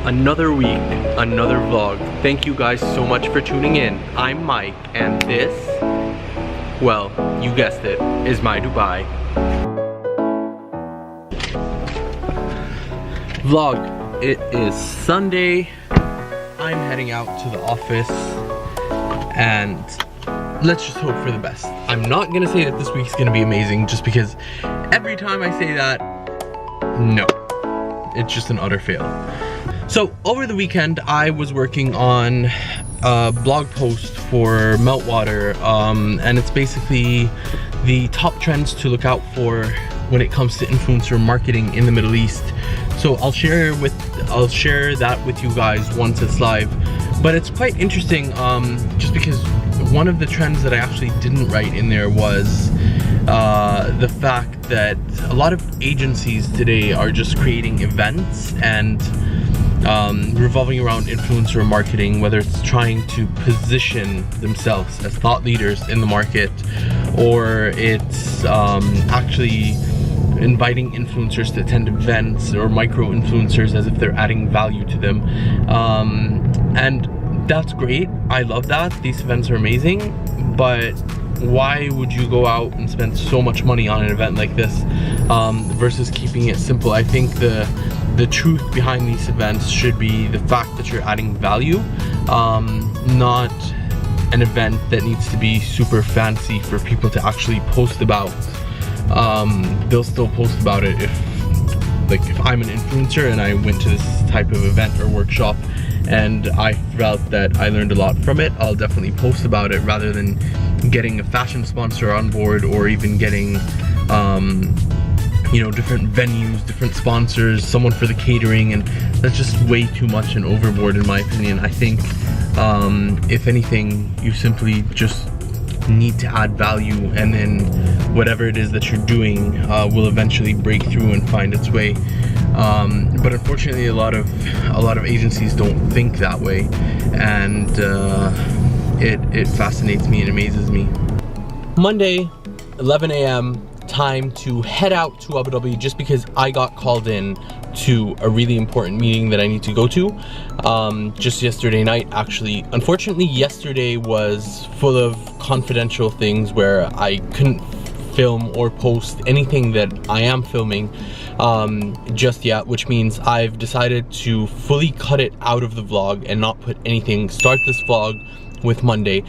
Another week, another vlog. Thank you guys so much for tuning in. I'm Mike, and this, well, you guessed it, is my Dubai vlog. It is Sunday. I'm heading out to the office, and let's just hope for the best. I'm not gonna say that this week's gonna be amazing, just because every time I say that, no, it's just an utter fail. So over the weekend, I was working on a blog post for Meltwater, and it's basically the top trends to look out for when it comes to influencer marketing in the Middle East. So I'll share that with you guys once it's live. But it's quite interesting, just because one of the trends that I actually didn't write in there was the fact that a lot of agencies today are just creating events and revolving around influencer marketing, whether it's trying to position themselves as thought leaders in the market, or it's actually inviting influencers to attend events, or micro influencers as if they're adding value to them. And that's great. I love that. These events are amazing, but why would you go out and spend so much money on an event like this versus keeping it simple? I think the truth behind these events should be the fact that you're adding value, not an event that needs to be super fancy for people to actually post about. They'll still post about it if I'm an influencer and I went to this type of event or workshop and I felt that I learned a lot from it, I'll definitely post about it, rather than getting a fashion sponsor on board, or even getting you know, different venues, different sponsors, someone for the catering, and that's just way too much and overboard in my opinion. I think if anything, you simply just need to add value, and then whatever it is that you're doing will eventually break through and find its way. But unfortunately, a lot of agencies don't think that way, and it fascinates me and amazes me. Monday, 11 a.m. time to head out to Abu Dhabi, just because I got called in to a really important meeting that I need to go to just yesterday night, actually. Unfortunately, yesterday was full of confidential things where I couldn't film or post anything that I am filming just yet, which means I've decided to fully cut it out of the vlog and not put anything. Start this vlog with Monday.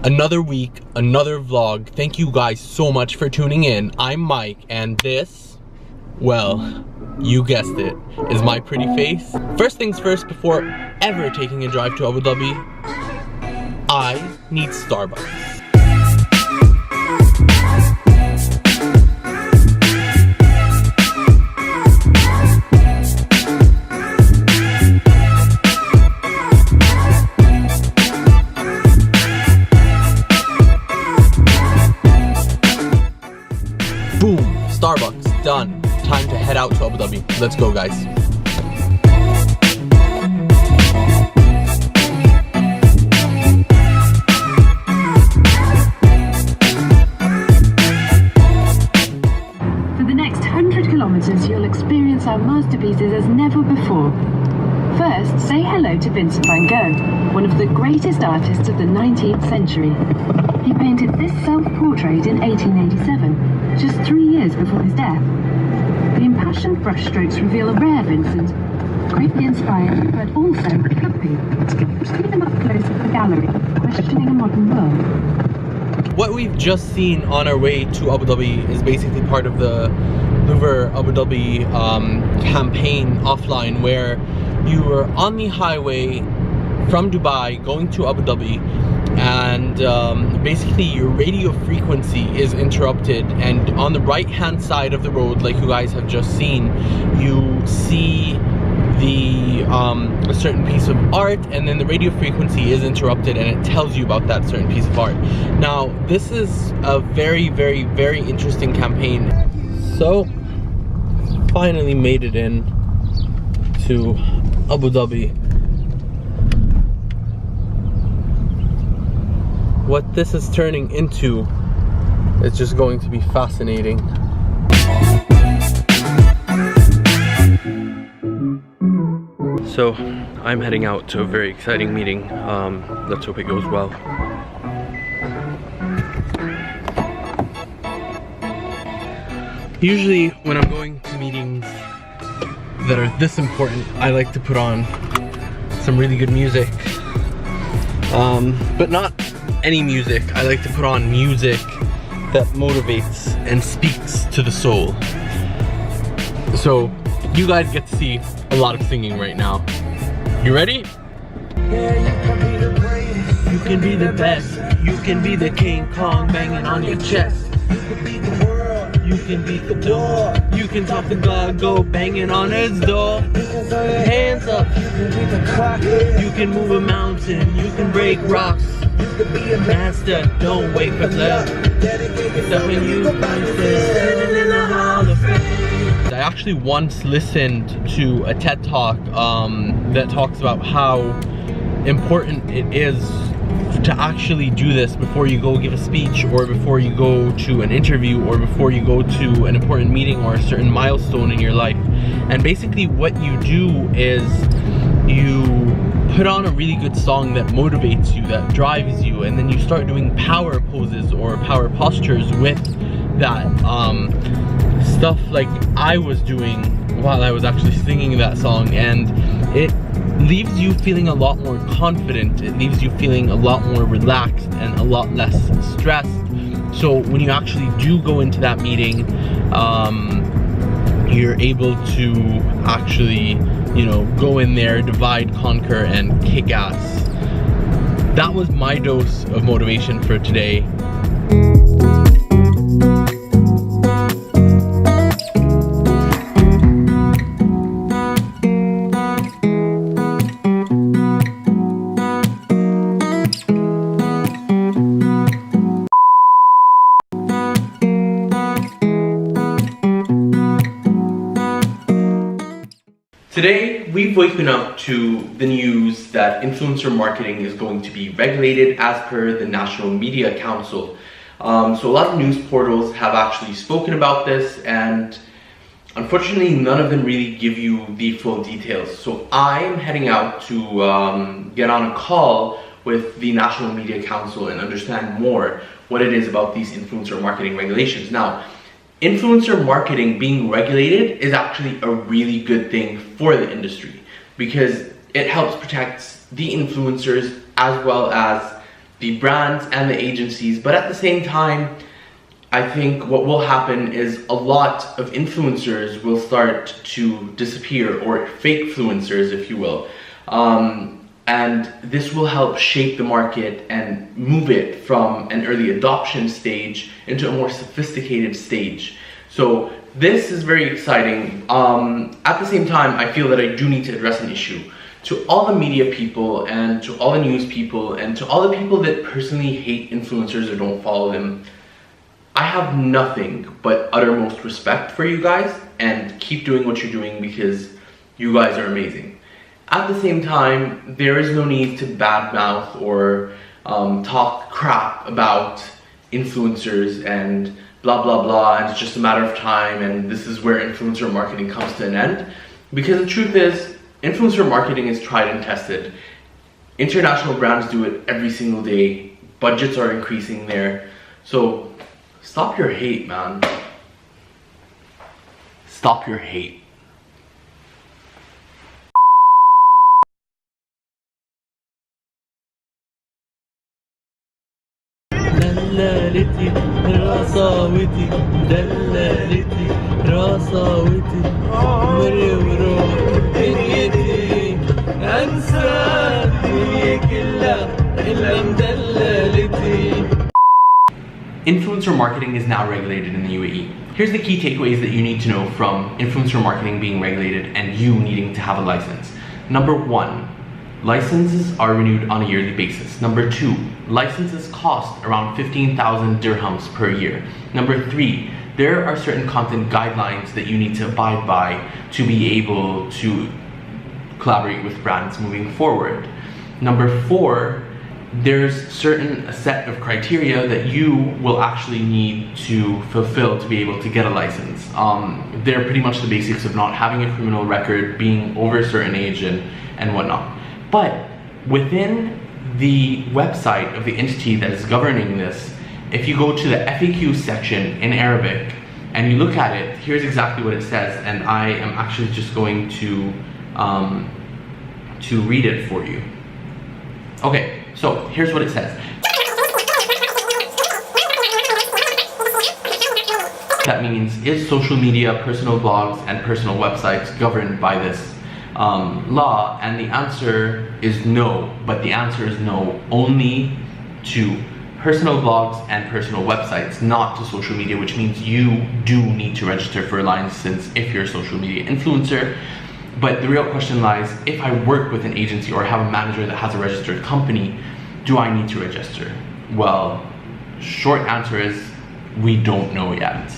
Another week, another vlog. Thank you guys so much for tuning in. I'm Mike, and this, well, you guessed it, is my pretty face. First things first, before ever taking a drive to Abu Dhabi, I need Starbucks. Boom, Starbucks, done. Time to head out to Abu Dhabi. Let's go, guys. For the next 100 kilometers, you'll experience our masterpieces as never before. First, say hello to Vincent van Gogh, one of the greatest artists of the 19th century. He painted this self-portrait in 1887, just 3 years before his death. The impassioned brushstrokes reveal a rare Vincent, greatly inspired, but also happy. See them up close at the gallery, questioning a modern world. What we've just seen on our way to Abu Dhabi is basically part of the Louvre Abu Dhabi campaign offline, where you are on the highway from Dubai going to Abu Dhabi, and basically your radio frequency is interrupted, and on the right hand side of the road, like you guys have just seen, you see a certain piece of art, and then the radio frequency is interrupted and it tells you about that certain piece of art. Now, this is a very, very, very interesting campaign. So, finally made it in to Abu Dhabi. What this is turning into is just going to be fascinating. So I'm heading out to a very exciting meeting. Let's hope it goes well. Usually when I'm going to meetings that are this important, I like to put on some really good music. But not any music. I like to put on music that motivates and speaks to the soul. So you guys get to see a lot of singing right now. You ready? Yeah, you can be the greatest. You can be the best. You can be the King Kong banging on your chest. You can beat the world. You can beat the door. You can talk to God, go banging on his door. Hands up. You can beat the clock. You can move a mountain. You can break rocks. You can be a master. Don't wait for love. Step when you find standing in the Hall of Fame. I actually once listened to a TED Talk that talks about how important it is to actually do this before you go give a speech, or before you go to an interview, or before you go to an important meeting or a certain milestone in your life. And basically what you do is you put on a really good song that motivates you, that drives you, and then you start doing power poses or power postures with that stuff like I was doing while I was actually singing that song, and it leaves you feeling a lot more confident. It leaves you feeling a lot more relaxed and a lot less stressed. So when you actually do go into that meeting, you're able to actually, you know, go in there, divide, conquer, and kick ass. That was my dose of motivation for today. Today, we've woken up to the news that influencer marketing is going to be regulated as per the National Media Council. So a lot of news portals have actually spoken about this, and unfortunately none of them really give you the full details. So I'm heading out to get on a call with the National Media Council and understand more what it is about these influencer marketing regulations. Now, influencer marketing being regulated is actually a really good thing for the industry, because it helps protect the influencers as well as the brands and the agencies. But at the same time, I think what will happen is a lot of influencers will start to disappear, or fake influencers, if you will. And this will help shape the market and move it from an early adoption stage into a more sophisticated stage. So this is very exciting. At the same time, I feel that I do need to address an issue. To all the media people, and to all the news people, and to all the people that personally hate influencers or don't follow them, I have nothing but uttermost respect for you guys, and keep doing what you're doing because you guys are amazing. At the same time, there is no need to badmouth or talk crap about influencers and blah blah blah, and it's just a matter of time, and this is where influencer marketing comes to an end. Because the truth is, influencer marketing is tried and tested. International brands do it every single day. Budgets are increasing there. So stop your hate, man. Stop your hate. دلالتي رصاوتي دلالتي رصاوتي مرورو دنيتي انسى الدنيا كلها الا مدلالتي. Influencer marketing is now regulated in the UAE. Here's the key takeaways that you need to know from influencer marketing being regulated and you needing to have a license. Number 1, licenses are renewed on a yearly basis. Number 2, licenses cost around 15,000 dirhams per year. Number 3, there are certain content guidelines that you need to abide by to be able to collaborate with brands moving forward. Number 4, there's a set of criteria that you will actually need to fulfill to be able to get a license. They're pretty much the basics of not having a criminal record, being over a certain age, and and whatnot. But within the website of the entity that is governing this, if you go to the FAQ section in Arabic and you look at it, here's exactly what it says, and I am actually just going to read it for you. Okay, so here's what it says. That means, is social media, personal blogs, and personal websites governed by this law? And the answer is no, but the answer is no only to personal blogs and personal websites, not to social media, which means you do need to register for a license if you're a social media influencer. But the real question lies, if I work with an agency or have a manager that has a registered company, do I need to register? Well, short answer is, we don't know yet.